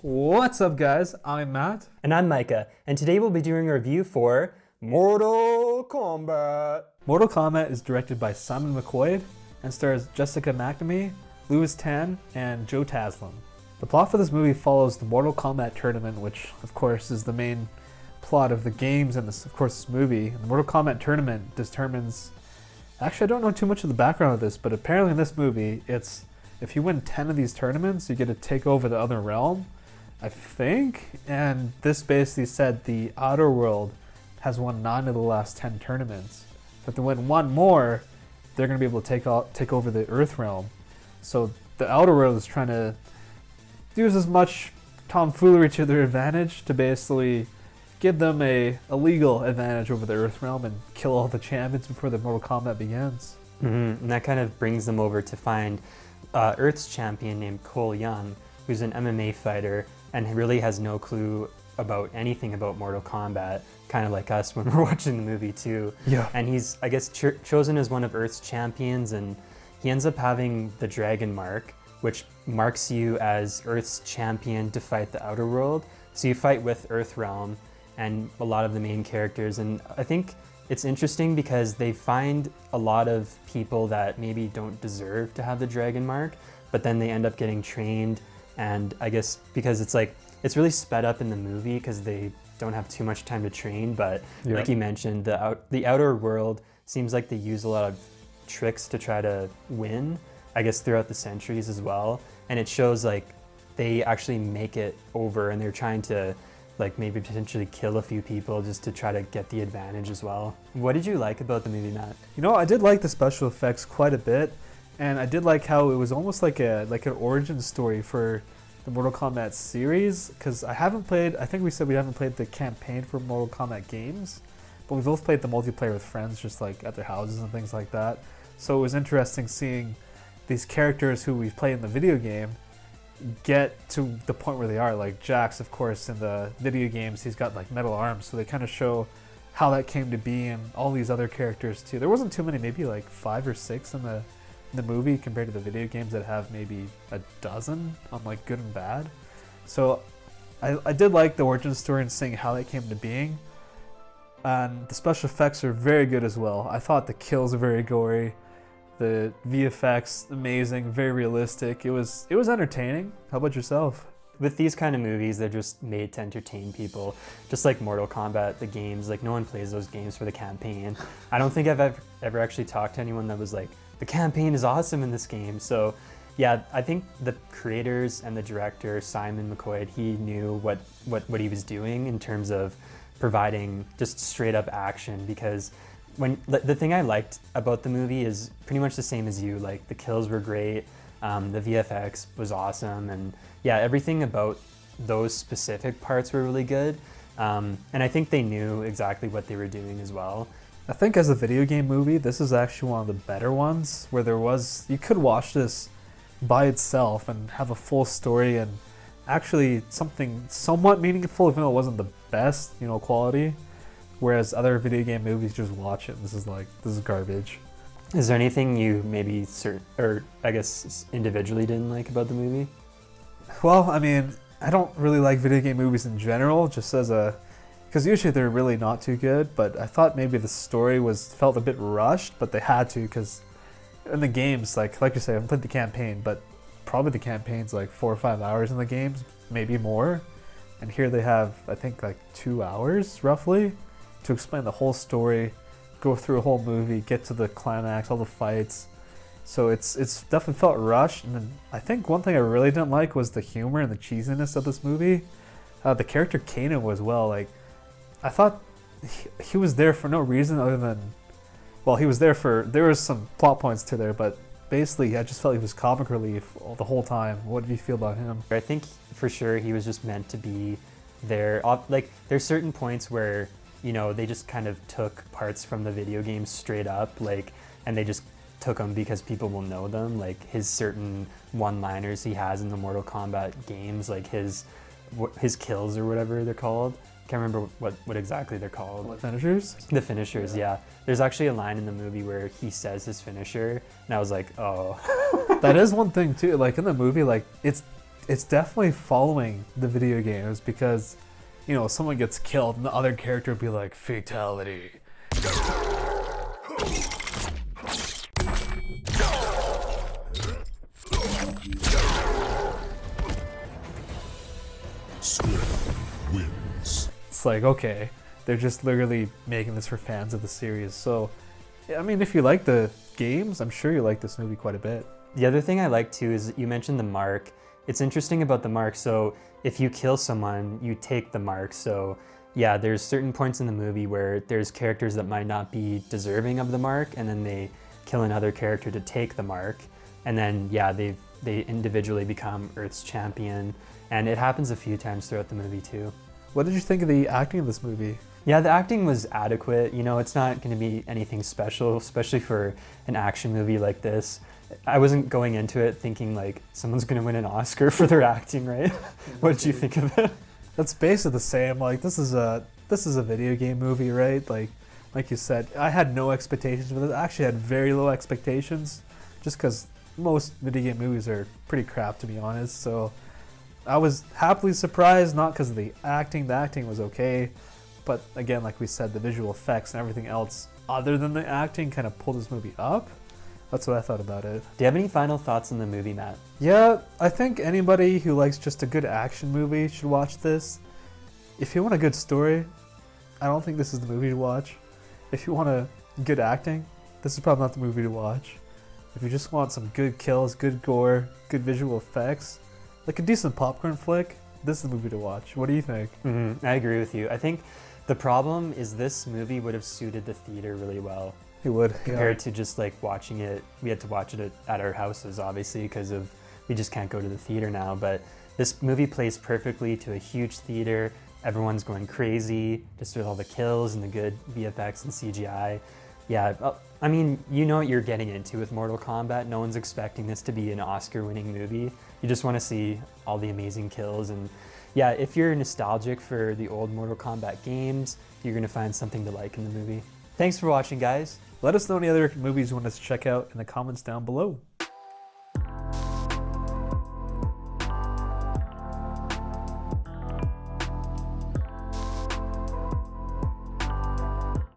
What's up, guys? I'm Matt. And I'm Micah, and today we'll be doing a review for Mortal Kombat. Mortal Kombat is directed by Simon McQuoid and stars Jessica McNamee, Louis Tan, and Joe Taslim. The plot for this movie follows the Mortal Kombat tournament, which, of course, is the main plot of the games and, this movie. The Mortal Kombat tournament determines... Actually, I don't know too much of the background of this, but apparently in this movie, it's if you win 10 of these tournaments, you get to take over the other realm, I think. And this basically said the Outerworld has won 9 of the last 10 tournaments. So if they win one more, they're going to be able to take over the Earthrealm. So the Outerworld is trying to use as much tomfoolery to their advantage to basically give them a legal advantage over the Earthrealm and kill all the champions before the Mortal Kombat begins. And that kind of brings them over to find Earth's champion named Cole Young, who's an MMA fighter and really has no clue about anything about Mortal Kombat, kind of like us when we're watching the movie too. Yeah. And he's, I guess, chosen as one of Earth's champions, and he ends up having the dragon mark, which marks you as Earth's champion to fight the Outerworld. So you fight with Earthrealm and a lot of the main characters, and I think it's interesting because they find a lot of people that maybe don't deserve to have the dragon mark, but then they end up getting trained. And I guess because it's really sped up in the movie because they don't have too much time to train, but like you mentioned, the outer world seems like they use a lot of tricks to try to win, I guess throughout the centuries as well. And it shows like they actually make it over, and they're trying to like maybe potentially kill a few people just to try to get the advantage as well. What did you like about the movie, Matt? You know, I did like the special effects quite a bit, and I did like how it was almost like an origin story for the Mortal Kombat series, because I think we said we haven't played the campaign for Mortal Kombat games, but we both played the multiplayer with friends just like at their houses and things like that. So it was interesting seeing these characters who we've played in the video game get to the point where they are. Like Jax, of course, in the video games, he's got like metal arms, so they kind of show how that came to be, and all these other characters too. There wasn't too many, maybe like 5 or 6 in the movie compared to the video games that have maybe a dozen on like good and bad. So I did like the origin story and seeing how that came to being. And the special effects are very good as well. I thought the kills are very gory. The VFX, amazing, very realistic. It was entertaining. How about yourself? With these kind of movies, they're just made to entertain people. Just like Mortal Kombat, the games, like no one plays those games for the campaign. I don't think I've ever actually talked to anyone that was like, the campaign is awesome in this game. So yeah, I think the creators and the director, Simon McQuoid, he knew what he was doing in terms of providing just straight up action, because the thing I liked about the movie is pretty much the same as you. Like the kills were great, the VFX was awesome, and yeah, everything about those specific parts were really good. And I think they knew exactly what they were doing as well. I think as a video game movie, this is actually one of the better ones, where you could watch this by itself and have a full story and actually something somewhat meaningful, even though it wasn't the best, quality. Whereas other video game movies, just watch it. This is garbage. Is there anything you maybe individually didn't like about the movie? Well, I mean, I don't really like video game movies in general, because usually they're really not too good, but I thought maybe the story felt a bit rushed, but they had to, because in the games, like you say, I haven't played the campaign, but probably the campaign's like 4 or 5 hours in the games, maybe more. And here they have, I think, like 2 hours, roughly, to explain the whole story, go through a whole movie, get to the climax, all the fights. So it's definitely felt rushed. And I think one thing I really didn't like was the humor and the cheesiness of this movie. The character Kanan was I thought he was there for no reason other than, well, there was some plot points to there, but basically I just felt he was comic relief the whole time. What did you feel about him? I think for sure he was just meant to be there. Like there's certain points where, they just kind of took parts from the video game straight up, and they just took them because people will know them, like his certain one-liners he has in the Mortal Kombat games, like his kills or whatever they're called. Can't remember what exactly they're called. What, finishers? The finishers, yeah. There's actually a line in the movie where he says his finisher, and I was like, oh. That is one thing too, like in the movie, like it's it's definitely following the video games because, you know, someone gets killed and the other character would be like, fatality. Wins. It's like, okay, they're just literally making this for fans of the series. So, yeah, I mean, if you like the games, I'm sure you like this movie quite a bit. The other thing I like too is you mentioned the mark. It's interesting about the mark. So if you kill someone, you take the mark. So yeah, there's certain points in the movie where there's characters that might not be deserving of the mark, and then they kill another character to take the mark. And then yeah, they individually become Earth's champion. And it happens a few times throughout the movie too. What did you think of the acting of this movie? Yeah, the acting was adequate. You know, it's not going to be anything special, especially for an action movie like this. I wasn't going into it thinking like someone's going to win an Oscar for their acting, right? What did you think of it? That's basically the same. Like this is a video game movie, right? Like you said, I had no expectations for this. I actually had very low expectations, just because most video game movies are pretty crap, to be honest. So I was happily surprised, not because of the acting. The acting was okay, but again, like we said, the visual effects and everything else other than the acting kind of pulled this movie up. That's what I thought about it. Do you have any final thoughts on the movie, Matt? Yeah, I think anybody who likes just a good action movie should watch this. If you want a good story, I don't think this is the movie to watch. If you want a good acting, this is probably not the movie to watch. If you just want some good kills, good gore, good visual effects, like a decent popcorn flick, this is the movie to watch. What do you think? I agree with you. I think the problem is this movie would have suited the theater really well. It would. Compared to just like watching it, we had to watch it at our houses, obviously, because of we just can't go to the theater now. But this movie plays perfectly to a huge theater. Everyone's going crazy just with all the kills and the good VFX and CGI. Yeah, I mean, you know what you're getting into with Mortal Kombat. No one's expecting this to be an Oscar-winning movie. You just want to see all the amazing kills. And yeah, if you're nostalgic for the old Mortal Kombat games, you're going to find something to like in the movie. Thanks for watching, guys. Let us know any other movies you want us to check out in the comments down below.